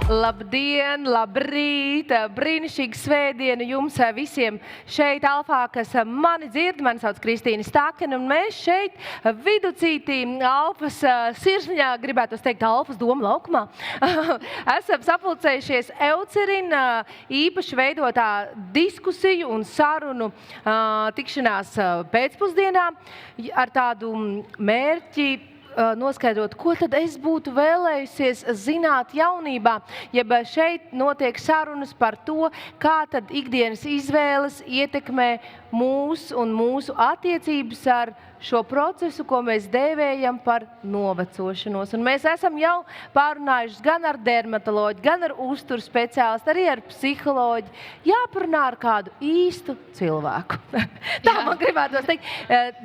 Labdien, labrīt, brīnišķīga svētdiena jums visiem šeit Alfā, kas mani dzird. Mani sauc Kristīna Stakena, un mēs šeit viducītī Alfas sirsniņā, gribētu teikt, Alfas doma laukumā, esam sapulcējušies Eucerina īpaši veidotā diskusiju un sarunu tikšanās pēcpusdienā ar tādu mērķi noskaidrot, ko tad es būtu vēlējusies zināt jaunībā, jeb šeit notiek sarunas par to, kā tad ikdienas izvēles ietekmē mūs un mūsu attiecības ar šo procesu, ko mēs dēvējam par novecošanos. Un mēs esam jau pārunājuši gan ar dermatoloģu, gan ar uzturu speciālistu, arī ar psiholoģu. Jāparunā ar kādu īstu cilvēku. Tā man gribētu teikt,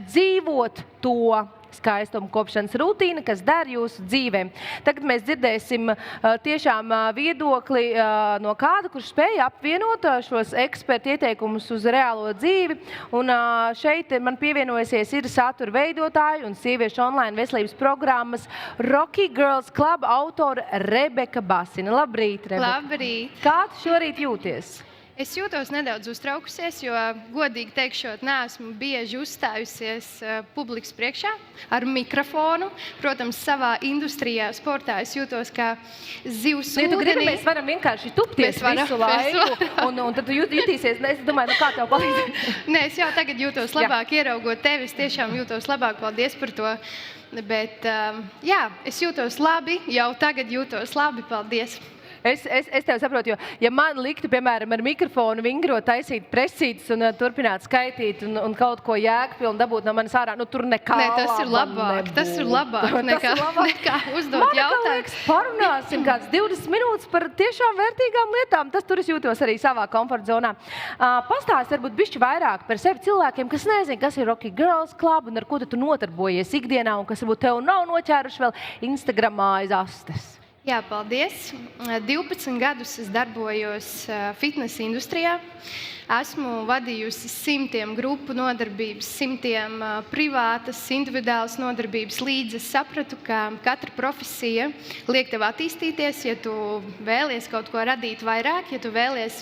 dzīvot to skaistumu kopšanas rutīna, kas der jūsu dzīvēm. Tagad mēs dzirdēsim tiešām viedokli no kāda, kurš spēja apvienot šos ekspertu ieteikumus uz reālo dzīvi. Un šeit man pievienojusies ir satura veidotāja un sieviešu online veselības programmas Rocky Girls Club autora Rebeka Basina. Labrīt, Rebeka. Labrīt. Kā tu šorīt jūties? Es jūtos nedaudz uztraukusies, jo, godīgi teikšot, neesmu bieži uzstājusies publikas priekšā ar mikrofonu. Protams, savā industrijā, sportā es jūtos kā zivs ūdenī. Ja tu gribi, mēs varam vienkārši tupties visu laiku, un tad tu jutīsies, es domāju, kā tev palīdz. Nē, es jau tagad jūtos labāk, ieraugot tevi, es tiešām jūtos labāk, paldies par to. Bet, jā, es jūtos labi, jau tagad jūtos labi, paldies. Es tevi saprotu, jo, ja man liktu, piemēram, ar mikrofonu vingrot, taisīt presītes un turpināt skaitīt un kaut ko jēgpilnu dabūt no manis ārā, nu tur nekā tas ir labāk, tas ir labāk nekā uzdot jautājumu. Liekas, parunāsim kāds 20 minūtes par tiešām vērtīgām lietām. Tas tur es jūtos arī savā komforta zonā. Pastāst varbūt bišķi vairāk par sevi cilvēkiem, kas nezin, kas ir Rocky Girls Club un ar ko tu notarbojies ikdienā un kas varbūt tev nav noķēruši vēl Instagramā aiz astes. Jā, paldies. 12 gadus es darbojos fitnesa industrijā. Esmu vadījusi simtiem grupu nodarbības, simtiem privātas, individuālas nodarbības. Līdz es sapratu, ka katra profesija liek tev attīstīties, ja tu vēlies kaut ko radīt vairāk, ja tu vēlies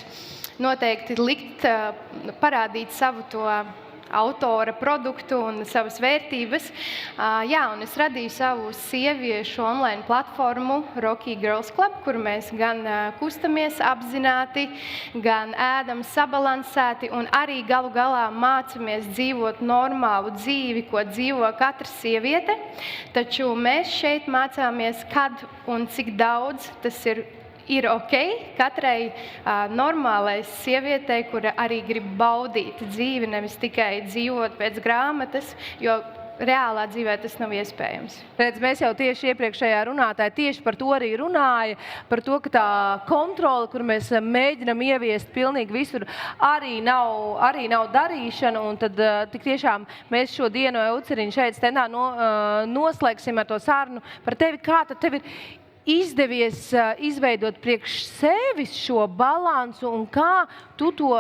noteikti parādīt savu to autora produktu un savas vērtības. Jā, un es radīju savu sieviešu online platformu Rocky Girls Club, kur mēs gan kustamies apzināti, gan ēdam sabalansēti un arī galu galā mācamies dzīvot normālu dzīvi, ko dzīvo katra sieviete. Taču mēs šeit mācāmies, kad un cik daudz tas ir ok katrai normālai sievietei, kura arī grib baudīt dzīvi, nevis tikai dzīvot pēc grāmatas, jo reālā dzīvē tas nav iespējams. Redz, mēs jau tieši iepriekšējā runātāja tieši par to arī runāja, par to, ka tā kontrole, kur mēs mēģinam ieviest pilnīgi visur, arī nav darīšana, un tad tik tiešām mēs šo dienu Euceriņu šeit stendā noslēgsim ar to sarunu par tevi, kā tad tev ir izdevies izveidot priekš sevis šo balansu un kā tu to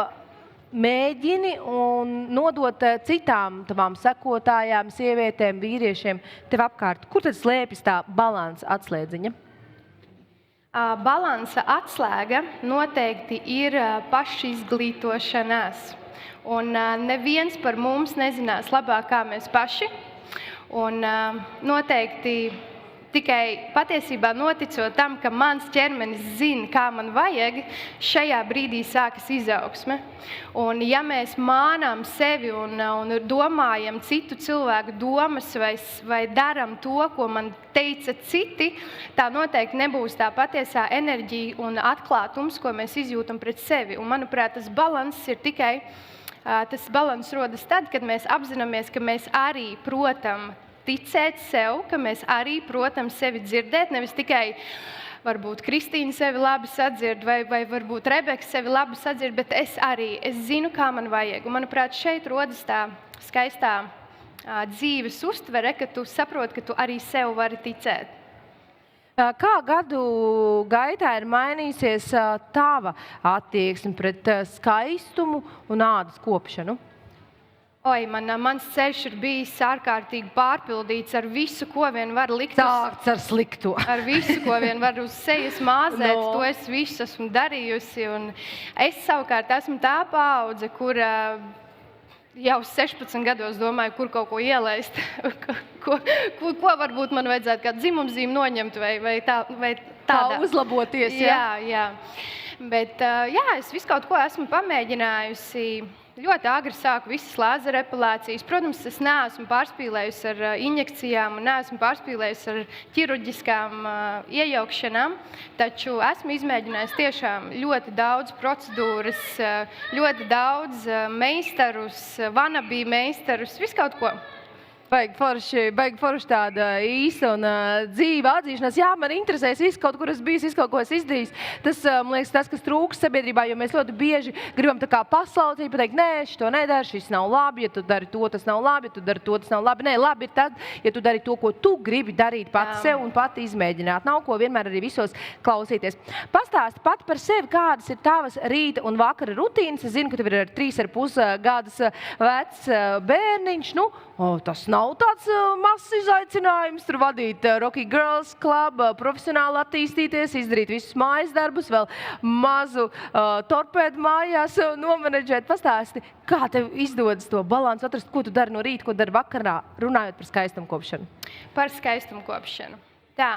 mēģini un nodot citām tavām sekotājām, sievietēm, vīriešiem tev apkārt. Kur tad slēpjas tā balansa atslēdziņa? Balansa atslēga noteikti ir pašizglītošanās. Un neviens par mums nezinās labāk, kā mēs paši. Un noteikti tikai patiesībā noticot tam, ka mans ķermenis zina, kā man vajag, šajā brīdī sākas izaugsme. Un ja mēs mānām sevi un domājam citu cilvēku domas vai daram to, ko man teica citi, tā noteikti nebūs tā patiesā enerģija un atklātums, ko mēs izjūtam pret sevi. Un, manuprāt, tas balans ir tikai, tas balans rodas tad, kad mēs apzināmies, ka mēs arī, protam, ticēt sev, ka mēs arī, protams, sevi dzirdēt, nevis tikai varbūt Kristīna sevi labi sadzird vai varbūt Rebeka sevi labi sadzird, bet es zinu, kā man vajag. Un, manuprāt, šeit rodas tā skaistā dzīves uztvere, ka tu saproti, ka tu arī sev vari ticēt. Kā gadu gaitā ir mainīsies tava attieksme pret skaistumu un ādas kopšanu? Mans ceļš ir bijis ārkārtīgi pārpildīts ar visu, ko vien var likt. Sākts ar slikto. Ar visu, ko vien var uz sejas māzēt, No. to es visu esmu darījusi. Un es savukārt esmu tā paudze, kur jau 16 gados domāju, kur kaut ko ielaist, ko varbūt man vajadzētu kā dzimumzīmi noņemt vai tādā. Kā uzlaboties, Jā. Bet es visu kaut ko esmu pamēģinājusi. Ļoti agri sāku visas lāzera epilācijas. Protams, es neesmu pārspīlējusi ar injekcijām un neesmu pārspīlējusi ar ķirurģiskām iejaukšanām, taču esmu izmēģinājusi tiešām ļoti daudz procedūras, ļoti daudz meistarus, wannabe meistarus, visu kaut ko. Baigi forši tāda īsta un dzīva atzīšanās. Jā, man interesēs viss, kaut kur es bijis, viss kaut ko es izdarījis. Tas, man liekas, tas, kas trūkst sabiedrībā, jo mēs ļoti bieži gribam tā kā paslaucīt, pateikt, nē, šito nedari, šis nav labi, ja tu dari to, tas nav labi, ja tu dari to, tas nav labi. Nē, labi ir tad, ja tu dari to, ko tu gribi darīt pats sev un pati izmēģināt. Nav ko vienmēr arī visos klausīties. Pastāsti pat par sevi, kādas ir tavas rīta un vakara rutīnas. Es zinu, ka tev ir 3,5 gadus vecs bērniņš. Tas nav tāds mazs izaicinājums, tur vadīt Rocky Girls Club, profesionāli attīstīties, izdarīt visus mājas darbus, vēl mazu torpēdu mājās nomenedžēt. Pastāsti, kā tev izdodas to balansu atrast, ko tu dari no rīta, ko dari vakarā, runājot par skaistumkopšanu? Par skaistumkopšanu. Tā.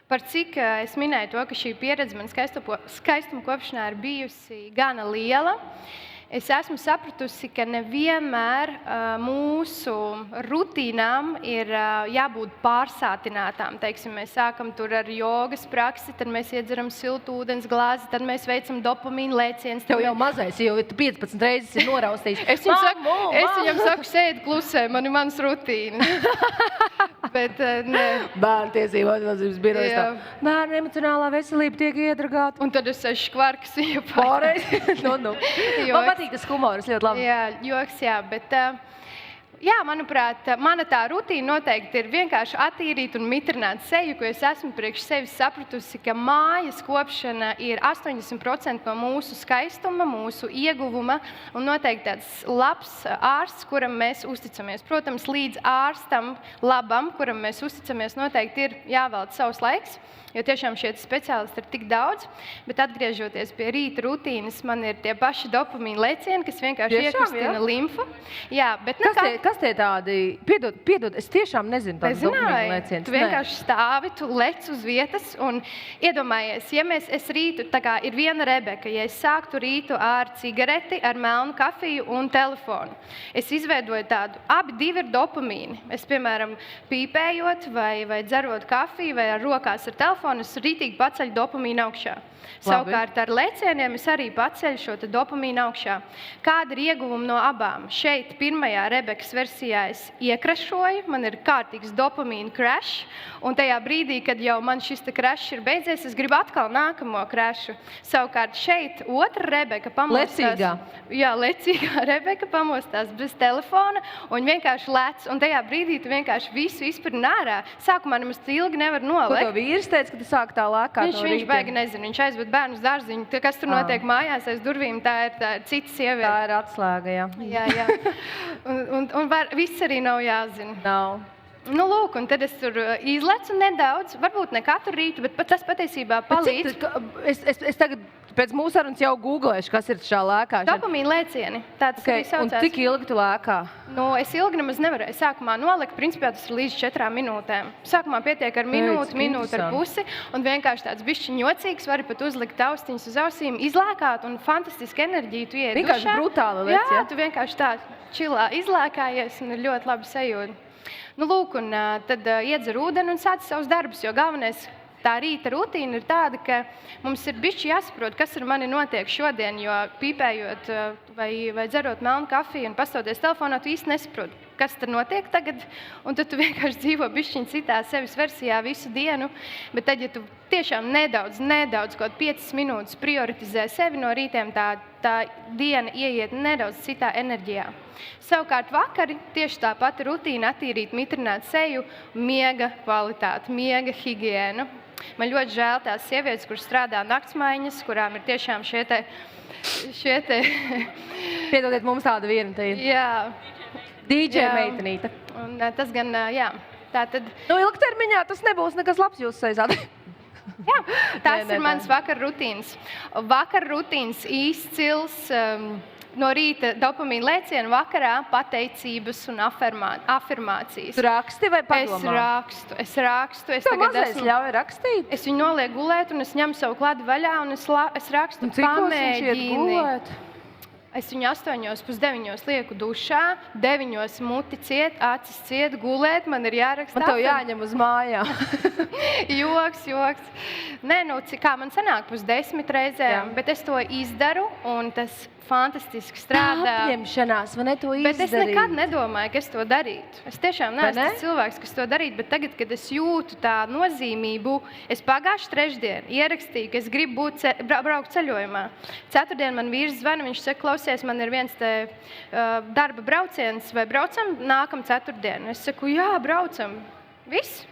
Par cik es minēju to, ka šī pieredze man skaistumkopšanā ir bijusi gana liela. Es esmu sapratusi, ka nevienmēr mūsu rutīnām ir jābūt pārsātinātām. Teiksim, mēs sākam tur ar jogas praksi, tad mēs iedzeram siltu ūdens glāzi, tad mēs veicam dopamīnu lēcienus. Tev jau mazais, jau 15 reizes ir noraustījis. Es viņam saku, sēdi klusē, man ir mans rutīna. Bet, Bērnu tiesību aizsardzības birojas tā. Bērnu emocionālā veselība tiek iedragāta. Un tad es ešu kvarkas viņu pārreiz. Man patīk tas humors, ļoti labi. Jā, joks, jā, bet manuprāt, mana tā rutīna noteikti ir vienkārši attīrīt un mitrināt seju, ko es esmu priekš sevis sapratusi, ka mājas kopšana ir 80% no mūsu skaistuma, mūsu ieguvuma un noteikti tāds labs ārsts, kuram mēs uzticamies. Protams, līdz ārstam labam, kuram mēs uzticamies, noteikti ir jāvelta savs laiks, jo tiešām šie speciālisti ir tik daudz, bet atgriežoties pie rīta rutīnas, man ir tie paši dopamīna lēcieni, kas vienkārši iekustina limfu. Jā, bet Kas tie tādi? Piedod, es tiešām nezinu tādu dopamīna lēcienus. Tu vienkārši stāvi, tu lec uz vietas un iedomājies, ja es rītu, tā kā ir viena Rebeka, ja es sāktu rītu ar cigareti, ar melnu kafiju un telefonu, es izveidoju tādu, divi ir dopamīni. Es, piemēram, pīpējot vai dzerot kafiju vai ar rokās ar telefonu, es rītīgi paceļu dopamīnu augšā. Savukārt ar lēcieniem es arī paceļu šo dopamīnu augšā. Kāda ir ieguvuma no abām? Šeit pirmajā Rebekas versijā es iekrašoju, man ir kārtīgs dopamīna crash, un tajā brīdī, kad jau man šis crash ir beidzies, es gribu atkal nākamo crashu. Savukārt šeit otra Rebeka pamostās. Lecīgā. Jā, lecīgā Rebeka pamostās bez telefona un vienkārši lec, un tajā brīdī tu vienkārši visu izpirni ārā. Sākumā nemaz ilgi nevar nolekt. Ko tev vīrs teica, ka tu sāk tā lēkāt no rīta? Viņš baigi nezina, viņš aizved bērnu uz dārziņu. Kas tur notiek mājās aiz durvīm, tā ir cita sieviete. Tā ir atslēga, jā. Jā. Un viss arī nav jāzina. Nav. Lūk, un tad es tur izlecu nedaudz, varbūt ne katru rītu, bet tas patiesībā palīdz. Es tagad pēc mūsu sarunas jau googlēšu, kas ir šā lēkāšana. Dopamīna lēcieni. Tāds arī saucās. Un cik ilgi tu lēkā? Es ilgi nemaz nevarēju sākumā nolikt, principā tas ir līdz 4 minūtēm. Sākumā pietiek ar minūti ar pusi, un vienkārši tāds bišķiņ jocīgs, vari pat uzlikt austiņas uz ausīm, izlēkāt, un fantastiski enerģiju tu iet dušā. Vienkārši brutāli lec, jā? Tu vienkārši tā čilā izlēkājies, un ir ļoti labi sajūta. Lūk, un tad iedzer ūdeni un sāc savus darbus, jo galvenais tā rīta rutīna ir tāda, ka mums ir bišķi jāsaprot, kas ar mani notiek šodien, jo pīpējot vai dzerot melnu kafiju un pastoties telefonā, tu īsti nesaproti, kas tad notiek tagad, un tad tu vienkārši dzīvo bišķiņ citā sevis versijā visu dienu, bet tad, ja tu tiešām nedaudz, kaut 5 minūtes prioritizē sevi no rītiem, tā diena ieiet nedaudz citā enerģijā. Savukārt vakari tieši tā pati rutīna attīrīt, mitrināt seju, miega kvalitāti, miega higiēnu. Man ļoti žēl tās sievietes, kuras strādā naktsmaiņas, kurām ir tiešām šie te Piedodiet, mums tāda viena te ir. Jā. DJ Jā. meitenīte. Un tas gan, jā, tā tad, Ilgtermiņā tas nebūs nekas labs jūsu seizā. jā, tas Nē, ir mans vakar rutīns. Vakar rutīns izcils, no rīta dopamīna lēciena, vakarā pateicības un afirmācijas. Tu raksti vai padomā? Es rakstu. Es Tev tagad mazais ļauj rakstīt? Es viņu nolieku gulēt, un es ņemu savu klādi vaļā, un es rakstu Un cikos viņš iet pamēģini. gulēt? Es viņu 8:30 lieku dušā, 9 muti ciet, acis ciet, gulēt, man ir jāraksta. Man tev jāņem uz mājām. Joks. Nē, nu, kā man sanāk 9:30 reizēm, Jā. bet es to izdaru, un tas fantastiski strādā. Apņemšanās, vai ne to izdarīt? Bet es nekad nedomāju, ka es to darītu. Es tiešām Vai neesmu ne? tas cilvēks, kas to darītu, bet tagad, kad es jūtu tā nozīmību, es pagājušajā trešdienā ierakstīju, ka es gribu braukt ceļojumā. Ceturtdien man vīrs zvana, viņš saka, klausies, man ir viens te darba brauciens, vai braucam nākam ceturtdien? Es saku, jā, braucam. Viss.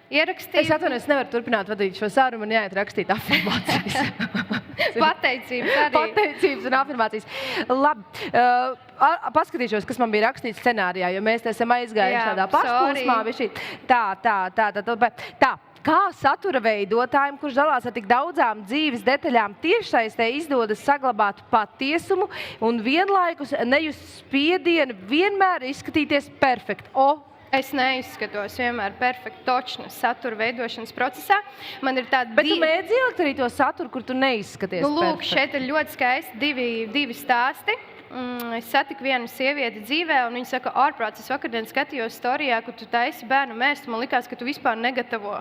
Ierakstīju. Es atvainojos, es nevaru turpināt vadīt šo sarunu, man jāiet rakstīt afirmācijas. Pateicības arī. Pateicības un afirmācijas. Labi, paskatīšos, kas man bija rakstīts scenārijā, jo mēs te esam aizgājuši Jā, tādā pašplūsmā. Tā. Kā satura veidotājiem, kurš dalās ar tik daudzām dzīves detaļām, tiešsaistē izdodas saglabāt patiesumu un vienlaikus nejust spiedienu vienmēr izskatīties perfekti? Es neizskatos vienmēr perfekti točnas satura veidošanas procesā. Man ir tāda Bet tu mēdz ielikt arī to saturu, kur tu neizskaties lūk, perfekti. šeit ir ļoti skaisti divi stāsti. Es satiku vienu sievieti dzīvē, un viņa saka, ārprāts, es vakardien skatījos storijā, ka tu taisi bērnu mēst, man likās, ka tu vispār negatavo.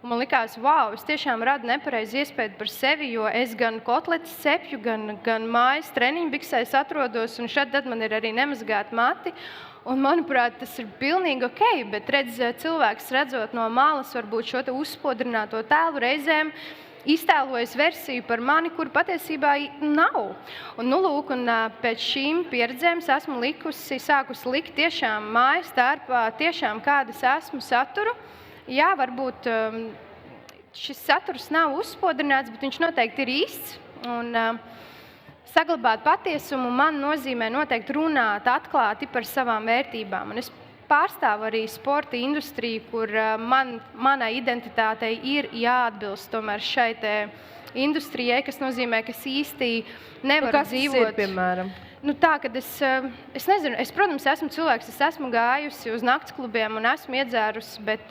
Un man likās, wow, es tiešām radu nepareizi iespēju par sevi, jo es gan kotletes cepju, gan mājas treniņbiksēs atrodos, un šad man ir arī nemazgāti mati. Un, manuprāt, tas ir pilnīgi ok, bet cilvēks redzot no malas varbūt šo te uzspodrināto tēlu reizēm iztēlojas versiju par mani, kur patiesībā nav. Un, pēc šīm pieredzēm es esmu sākusi likt tiešām mājas tērpā, tiešām kādas esmu saturu. Jā, varbūt šis saturs nav uzspodrināts, bet viņš noteikti ir īsts. Un, saglabāt patiesumu man nozīmē noteikti runāt atklāti par savām vērtībām. Un es pārstāvu arī sporta industriju, kur manai identitātei ir jāatbilst tomēr šai te industrijai, kas nozīmē, ka es īsti nevaru dzīvot. Kas ir, piemēram? Tā, kad es nezinu, protams, esmu cilvēks, es esmu gājusi uz naktsklubiem un esmu iedzērusi, bet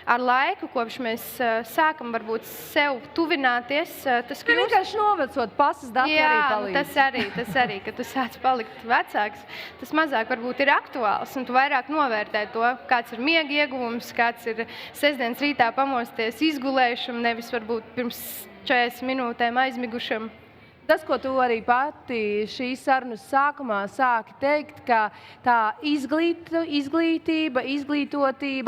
ar laiku, kopš mēs sākam varbūt sev tuvināties, tas Ka vienkārši novecot pasas dati arī palīdz. Tas arī, ka tu sāc palikt vecāks, tas mazāk varbūt ir aktuāls, un tu vairāk novērtē to, kāds ir miega ieguvums, kāds ir sestdienas rītā pamosties izgulējušam, nevis varbūt pirms 40 minūtēm aizmigušam. Tas, ko tu arī pati šīs sarunas sākumā sāki teikt, ka tā izglītība,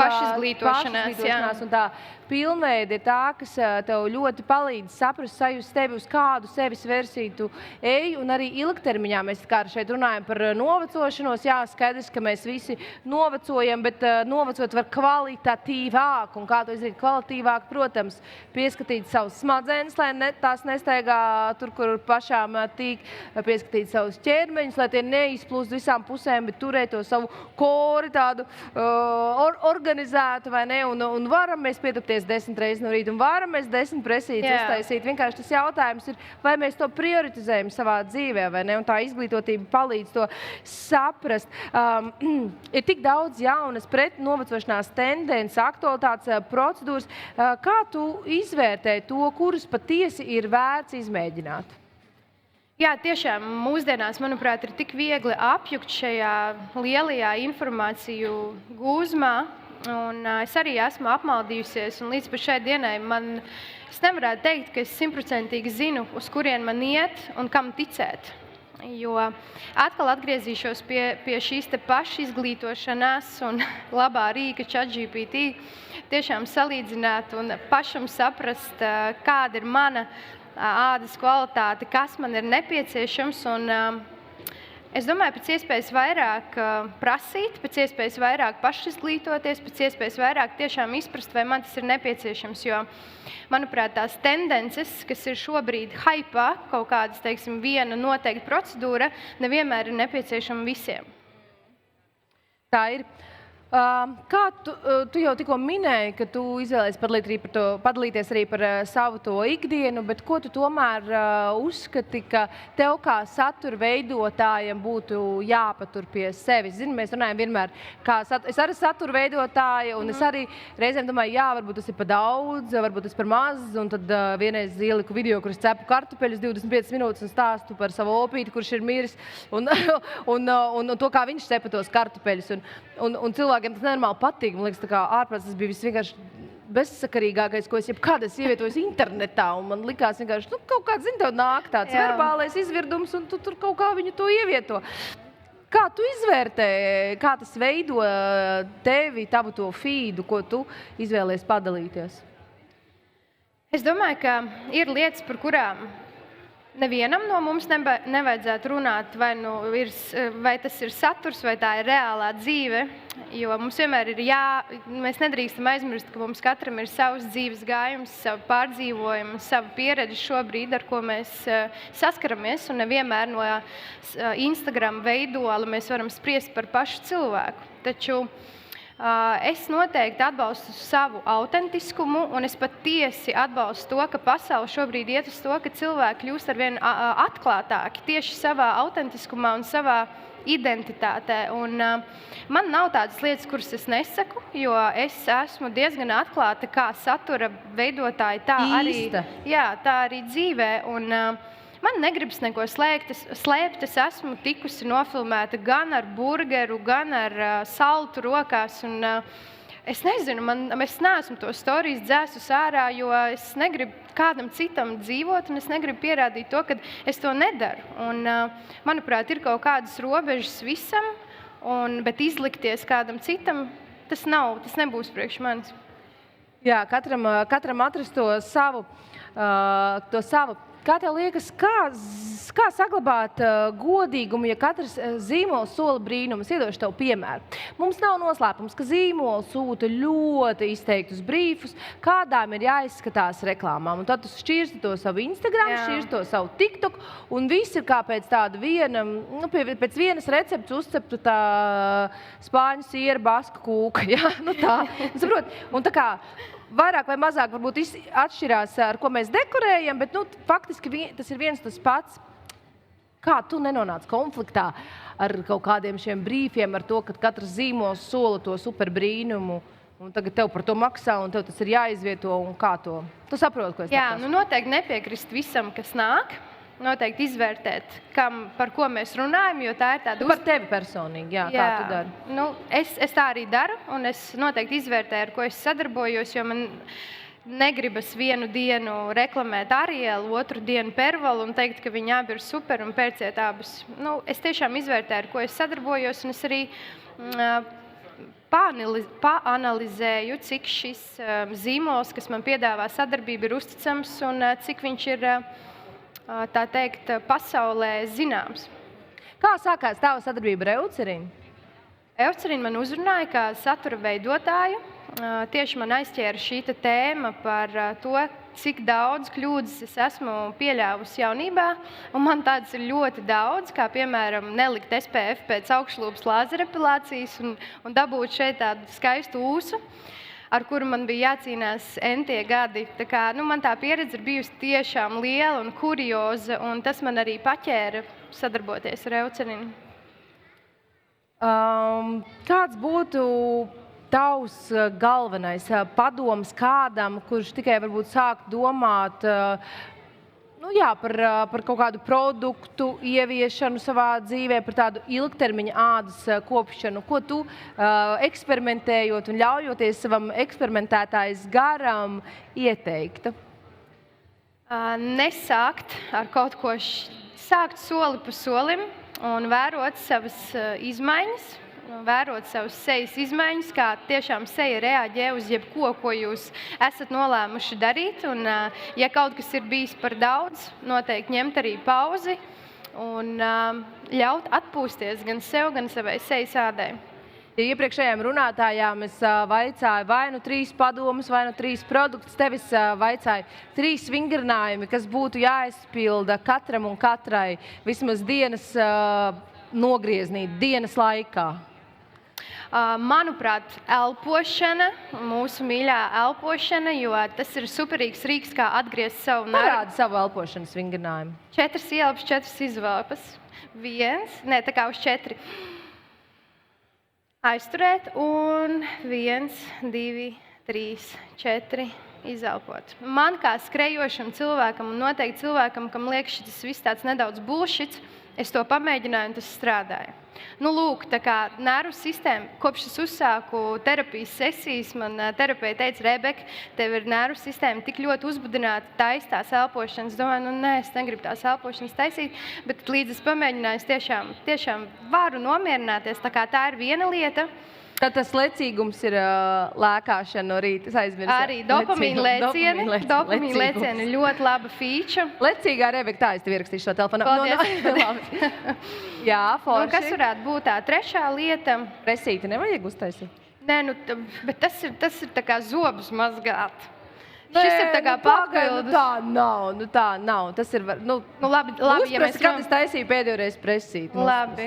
pašizglītošanās un tā pilnveida ir tā, kas tev ļoti palīdz saprast, sajust tevi, uz kādu sevis versiju tu ej, un arī ilgtermiņā mēs kā šeit runājam par novecošanos. Jā, skaidrs, ka mēs visi novecojam, bet novecot var kvalitatīvāk, un kā to izdarīt kvalitīvāk, protams, pieskatīt savus smadzenes, lai tās nesteigā tur, kur pašām tīk, pieskatīt savus ķermeņus, lai tie neizplūst visām pusēm, bet turēt to savu kori tādu organizētu, vai ne, un varam mēs pietupties 10 reizes no rīta, un varam mēs 10 presītes uztaisīt. Vienkārši tas jautājums ir, vai mēs to prioritizējam savā dzīvē, vai ne, un tā izglītotība palīdz to saprast. Ir tik daudz jaunas pret novecošanās tendences, aktualitātes, procedūras. Kā tu izvērtē to, kurus patiesi ir vērts izmēģināt? Jā, tiešām mūsdienās, manuprāt, ir tik viegli apjukt šajā lielajā informāciju gūzmā. Un es arī esmu apmaldījusies, un līdz šai dienai es nevarētu teikt, ka es 100% zinu, uz kurien man iet un kam ticēt. Jo atkal atgriezīšos pie šīs te pašizglītošanās un labā rīka ChatGPT, tiešām salīdzināt un pašam saprast, kāda ir mana ādas kvalitāte, kas man ir nepieciešams. Un Es domāju, pēc iespējas vairāk prasīt, pēc iespējas vairāk pašizglītoties, pēc iespējas vairāk tiešām izprast, vai man tas ir nepieciešams, jo, manuprāt, tās tendences, kas ir šobrīd haipā, kaut kādas, teiksim, viena noteikta procedūra, nevienmēr ir nepieciešama visiem. Tā ir. Kā tu jau tikko minēji, ka tu izvēlējies padalīties arī par savu to ikdienu, bet ko tu tomēr uzskati, ka tev kā satura veidotājiem būtu jāpatur pie sevis? Zini, mēs runājam vienmēr, es arī satura veidotāja, un es arī reizēm domāju, jā, varbūt tas ir par daudz, varbūt tas par maz, un tad vienreiz ieliku video, kur es cepu kartupeļus 25 minūtes un stāstu par savu opīti, kurš ir miris, un to, kā viņš cepa tos kartupeļus. Un cilvēkiem tas nenormāli patīk. Man liekas, tā kā ārprāts tas bija vienkārši bezsakarīgākais, ko es jebkad esmu ievietojusi internetā. Un man likās vienkārši, kaut kāds, tev nāk tāds verbālais izvirdums, un tu tur kaut kā viņu to ievieto. Kā tu izvērtē, kā tas veido tevi, tavu to feedu, ko tu izvēlies padalīties? Es domāju, ka ir lietas, par kurām nevienam no mums nevajadzētu runāt, vai tas ir saturs, vai tā ir reālā dzīve, jo mums vienmēr ir mēs nedrīkstam aizmirst, ka mums katram ir savs dzīves gājums, savu pārdzīvojumu, savu pieredzi šobrīd, ar ko mēs saskaramies, un nevienmēr no Instagram veidola mēs varam spriest par pašu cilvēku. Taču es noteikti atbalstu savu autentiskumu, un es patiesi atbalstu to, ka pasaule šobrīd iet uz to, ka cilvēki kļūst arvien atklātāki tieši savā autentiskumā un savā identitātē. Un man nav tādas lietas, kuras es nesaku, jo es esmu diezgan atklāta kā satura veidotāja, tā arī dzīvē. Un man negribas neko slēpt. Es esmu tikusi nofilmēta gan ar burgeru, gan ar saltu rokās. Un, es nezinu, es neesmu to storijas dzēsus ārā, jo es negribu kādam citam dzīvot, un es negribu pierādīt to, ka es to nedaru. Un, manuprāt, ir kaut kādas robežas visam, bet izlikties kādam citam, tas nebūs priekš manis. Jā, katram atrast to savu. Kā tev liekas, kā saglabāt godīgumu, ja katrs zīmols sola brīnumus? Iedošu tev piemēru. Mums nav noslēpums, ka zīmoli sūta ļoti izteiktus brīfus, kādām ir jāizskatās reklāmām. Un tad tu šķirsti to savu Instagram, šķirsti to savu TikTok, un viss ir kā pēc tāda pēc vienas receptes uzceptu tā spāņu siera baska kūka. Ja? Tā. Saprot? Un tā kā vairāk vai mazāk varbūt atšķirās, ar ko mēs dekorējam, bet faktiski tas ir viens tas pats. Kā tu nenonāc konfliktā ar kaut kādiem šiem brīfiem, ar to, ka katrs zīmols sola to super brīnumu, un tagad tev par to maksā, un tev tas ir jāizvieto, un kā to? Tu saproti, ko es Jā, noteikti nepiekrist visam, kas nāk. Noteikti izvērtēt, par ko mēs runājam, jo tā ir tāda... Par tevi personīgi, kā tu dari? Es tā arī daru, un es noteikti izvērtēju, ar ko es sadarbojos, jo man negribas vienu dienu reklamēt Arielu, otru dienu Pervalu un teikt, ka viņi abi ir super un pērciet abas. Es tiešām izvērtēju, ar ko es sadarbojos, un es arī paanalizēju, cik šis zīmols, kas man piedāvā sadarbību, ir uzticams un cik viņš ir... tā teikt, pasaulē zināms. Kā sākās tava sadarbība ar Eucerinu? Eucerina man uzrunāja kā satura veidotāju. Tieši man aizķēra šī tēma par to, cik daudz kļūdas es esmu pieļāvusi jaunībā. Un man tādas ir ļoti daudz, kā piemēram nelikt SPF pēc augšlūpas lāzerepilācijas un dabūt šeit tādu skaistu ūsu, ar kuru man bija jācīnās entie gadi. Tā kā, man tā pieredze ir bijusi tiešām liela un kurioza, un tas man arī paķēra sadarboties ar Eucerinu. Kāds būtu tavs galvenais padoms kādam, kurš tikai varbūt sāk domāt par kaut kādu produktu ieviešanu savā dzīvē, par tādu ilgtermiņa ādas kopšanu? Ko tu eksperimentējot un ļaujoties savam eksperimentētājas garam ieteiktu? Nesākt ar kaut ko, sākt soli pa solim un vērot savas izmaiņas, vērot savas sejas izmaiņas, kā tiešām seja reaģē uz jebko, ko jūs esat nolēmuši darīt. Un, ja kaut kas ir bijis par daudz, noteikti ņemt arī pauzi un ļaut atpūsties gan sev, gan savai sejas ādai. Ja iepriekšējām runātājām es vaicāju vai nu 3 padomus, vai nu 3 produktus, tevis vaicāju 3 vingrinājumi, kas būtu jāizpilda katram un katrai vismaz dienas nogrieznī, dienas laikā. Manuprāt, elpošana, mūsu mīļā elpošana, jo tas ir superīgs rīks, kā atgriezt savu nervu. Parādi savu elpošanas vingrinājumu. 4 ielpas, 4 izvelpas. 1, tā kā uz 4. Aizturēt un 1, 2, 3, 4 izelpot. Man kā skrejošam cilvēkam un noteikti cilvēkam, kam liekas šis viss tāds nedaudz bullshits, es to pamēģināju un tas strādāja. Nu, lūk, tā kā nervu sistēma, kopš es uzsāku terapijas sesijas, man terapeita teica, Rebeka, tev ir nervu sistēma tik ļoti uzbudināta, taisa tās elpošanas. Domāju, es negribu tās elpošanas taisīt, bet līdz es pamēģināju, es tiešām varu nomierināties, tā kā tā ir viena lieta. Tad tas lecīgums ir lēkāšana no rīta, es aizmirsu. Arī dopamīna lēcieni ir ļoti laba feature. Lecīgā Rebeka, tā es tev ierakstīšu šo telefonā. Paldies. Jā, forši. Kas varētu būt tā trešā lieta? Presīti nevajag uztaisīt? Nē, bet tas ir tā kā zobus mazgāt. Šis ir tā kā papildus. Tā nav. Tas ir, labi, ja mēs kad es taisīju pēdējo reizi presīt. Labi.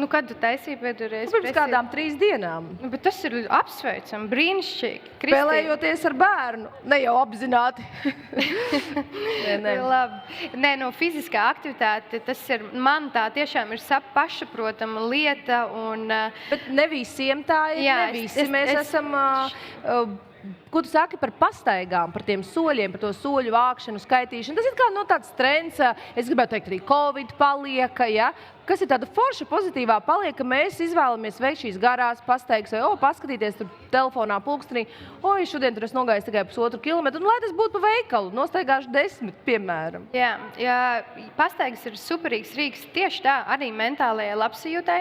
Kad tu taisīji pēdējo reizi presīt? Pirms kādām 3 dienām. Bet tas ir apsveicam, brīnišķīgi. Spēlējoties ar bērnu, ne jau apzināti. Nē. Labi. Fiziskā aktivitāte, tas ir, man tā tiešām ir pašsaprotama lieta. Bet ne visiem tā ir, ne visi. Mēs esam... Ko tu saki par pastaigām, par tiem soļiem, par to soļu vākšanu, skaitīšanu? Tas ir kā tāds trends, es gribētu teikt, arī Covid palieka, ja? Kas ir tāda forša pozitīvā paliek, ka mēs izvēlamies veikt šīs garās pastaigas, vai paskatīties tur telefonā pulkstenī, šodien tur es nogāju tikai 1,5 kilometru, un lai tas būtu pa veikalu, nostaigāšu 10, piemēram. Jā, pastaigas ir superīgs rīks tieši tā, arī mentālajai labsajūtai,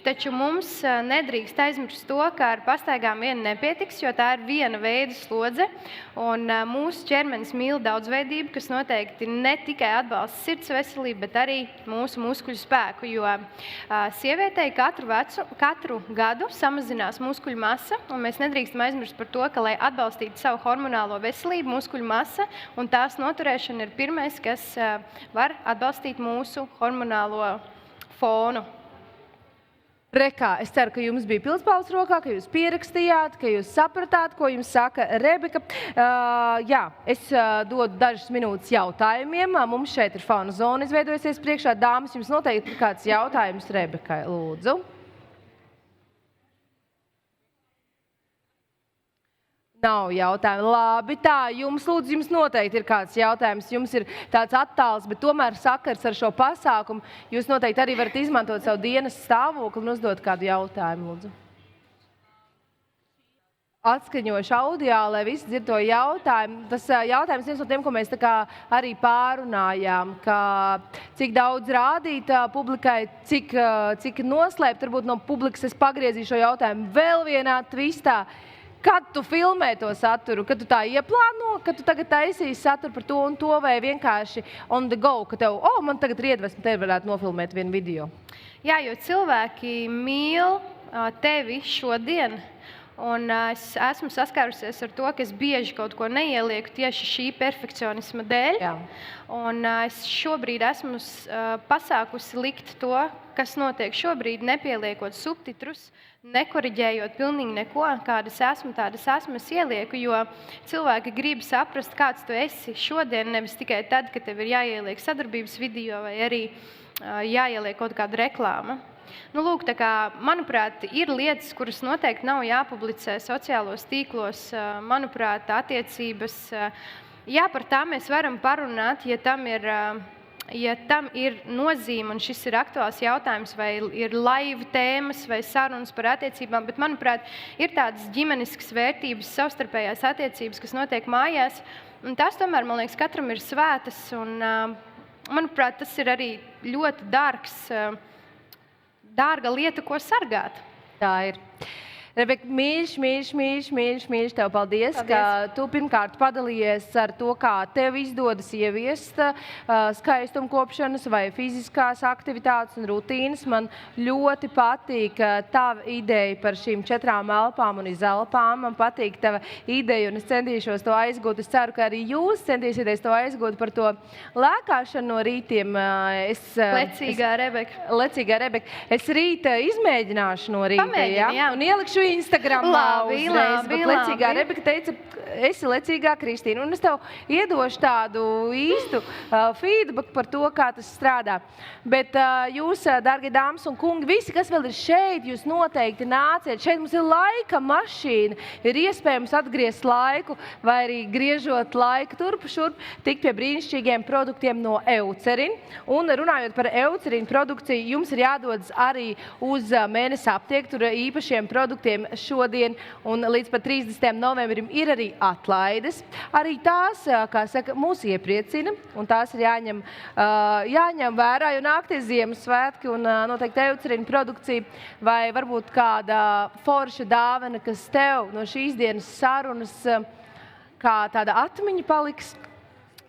taču mums nedrīkst aizmirst to, ka ar pastaigām vien nepietiks, jo tā ir viena veida slodze, un mūsu ķermenis mīl daudzveidību, kas noteikti ne tikai atbalsta sirds veselību, bet arī mūsu muskuļu spēku. Jo sievietei katru gadu samazinās muskuļu masa, un mēs nedrīkstam aizmirst par to, ka, lai atbalstītu savu hormonālo veselību, muskuļu masa un tās noturēšana ir pirmais, kas var atbalstīt mūsu hormonālo fonu. Rekā, es ceru, ka jums bija pildspalvas rokā, ka jūs pierakstījāt, ka jūs sapratāt, ko jums saka Rebeka. Es dodu dažas minūtes jautājumiem. Mums šeit ir fauna zona izveidojusies priekšā. Dāmas, jums noteikti ir kāds jautājums Rebekai, lūdzu. Nav jautājumu. Labi, tā, jums noteikti ir kāds jautājums, jums ir tāds attāls, bet tomēr sakars ar šo pasākumu. Jūs noteikti arī varat izmantot savu dienas stāvokli un uzdot kādu jautājumu, lūdzu. Atskaņošu audio, lai visi dzird to jautājumu. Tas jautājums viens no tiem, ko mēs tā kā arī pārunājām, ka cik daudz rādīt publikai, cik noslēpt, varbūt no publikas es pagriezīšu šo jautājumu vēl vienā tvistā. Kad tu filmē to saturu, kad tu tā ieplāno, kad tu tagad taisīsi saturu par to un to, vai vienkārši on the go, ka tev, man tagad ir iedvesma, tevi varētu nofilmēt vienu video? Jā, jo cilvēki mīl tevi šodien, un es esmu saskārusies ar to, ka es bieži kaut ko neielieku tieši šī perfekcionisma dēļ. Jā. Un es šobrīd esmu pasākusi likt to, kas notiek šobrīd, nepieliekot subtitrus, nekoriģējot pilnīgi neko, kādas esmu, es ielieku, jo cilvēki grib saprast, kāds tu esi šodien, nevis tikai tad, kad tev ir jāieliek sadarbības video vai arī jāieliek kaut kāda reklāma. Lūk, tā kā, manuprāt, ir lietas, kuras noteikti nav jāpublicē sociālos tīklos, manuprāt, attiecības. Jā, par tām mēs varam parunāt, ja tam ir nozīme, un šis ir aktuāls jautājums, vai ir laiva tēmas vai sarunas par attiecībām, bet, manuprāt, ir tādas ģimeniskas vērtības, savstarpējās attiecības, kas notiek mājās, un tās tomēr, man liekas, katram ir svētas, un, manuprāt, tas ir arī ļoti dārga lieta, ko sargāt. Tā ir. Rebeka, mīļš, tev paldies, ka tu pirmkārt padalījies ar to, kā tev izdodas ieviest skaistumkopšanas vai fiziskās aktivitātes un rutīnas. Man ļoti patīk tava ideja par šīm 4 elpām un izelpām. Man patīk tava ideja un es centīšos to aizgūt. Es ceru, ka arī jūs centīsieties to aizgūt par to lēkāšanu no rītiem. Lecīgā Rebeka. Es rīta izmēģināšu no rīta. Pamēģini, jā. Un ielikšu Instagramā uzreiz, bet lecīgā labi. Rebeka teica, esi lecīgā Kristīna. Un es tev iedošu tādu īstu feedback par to, kā tas strādā. Bet jūs, dargie dāmas un kungi, visi, kas vēl ir šeit, jūs noteikti nāciet. Šeit mums ir laika mašīna. Ir iespējams atgriezt laiku vai arī griežot laiku turp šurp, tikt pie brīnišķīgiem produktiem no Eucerin. Un runājot par Eucerin produkciju, jums ir jādodas arī uz mēnesi aptieku. Tur īpašiem produktiem šodien un līdz pat 30. novembrim ir arī atlaides. Arī tās, kā saka, mūs iepriecina un tās ir jāņem vērā, jo nākties Ziemassvētki un noteikti Eucerina produkcija vai varbūt kāda forša dāvana, kas tev no šīs dienas sarunas kā tāda atmiņa paliks.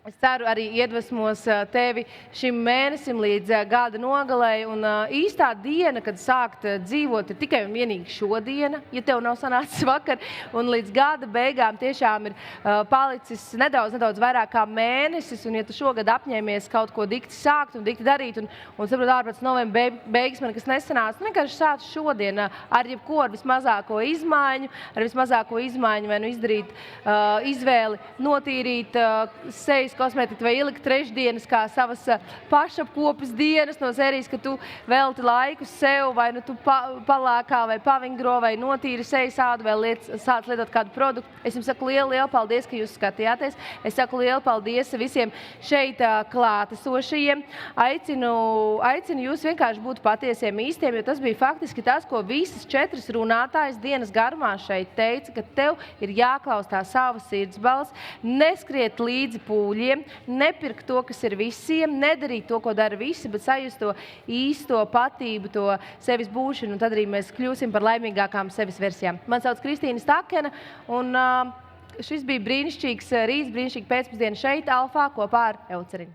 Es ceru arī iedvesmos tevi šim mēnesim līdz gada nogalei. Un īstā diena, kad sākt dzīvot, ir tikai un vienīgi šodiena, ja tev nav sanācis vakar. Un līdz gada beigām tiešām ir palicis nedaudz vairāk kā mēnesis. Un ja tu šogad apņēmies kaut ko dikti sākt un dikti darīt, un saprot, ārpēc novembra beigas man kas nesanāca, vienkārši sāc šodien ar jebko, ar vismazāko izmaiņu, vai nu izdarīt izvēli, notīrīt sejas kosmētiku vai ielikt trešdienas kā savas pašapkopes dienas no sērijas, ka tu velti laiku sev, vai nu tu palākā vai pavingro vai notīri sejas ādu vai sāc lietot kādu produktu. Es jums saku lielu paldies, ka jūs skatījāties. Es saku lielu paldies visiem šeit klātesošajiem. Aicinu jūs vienkārši būt patiesiem īstiem, jo tas bija faktiski tas, ko visas 4 runātājas dienas garumā šeit teica, ka tev ir jāklaus tā sava sirds balss, neskriet līdzi pūļiem, nepirkt to, kas ir visiem, nedarīt to, ko dara visi, bet sajust to īsto patību, to sevis būšanu, un tad arī mēs kļūsim par laimīgākām sevis versijām. Man sauc Kristīna Stakena, un šis bija brīnišķīgs rīts, brīnišķīga pēcpusdiena šeit, Alfā, kopā ar Eucerinu.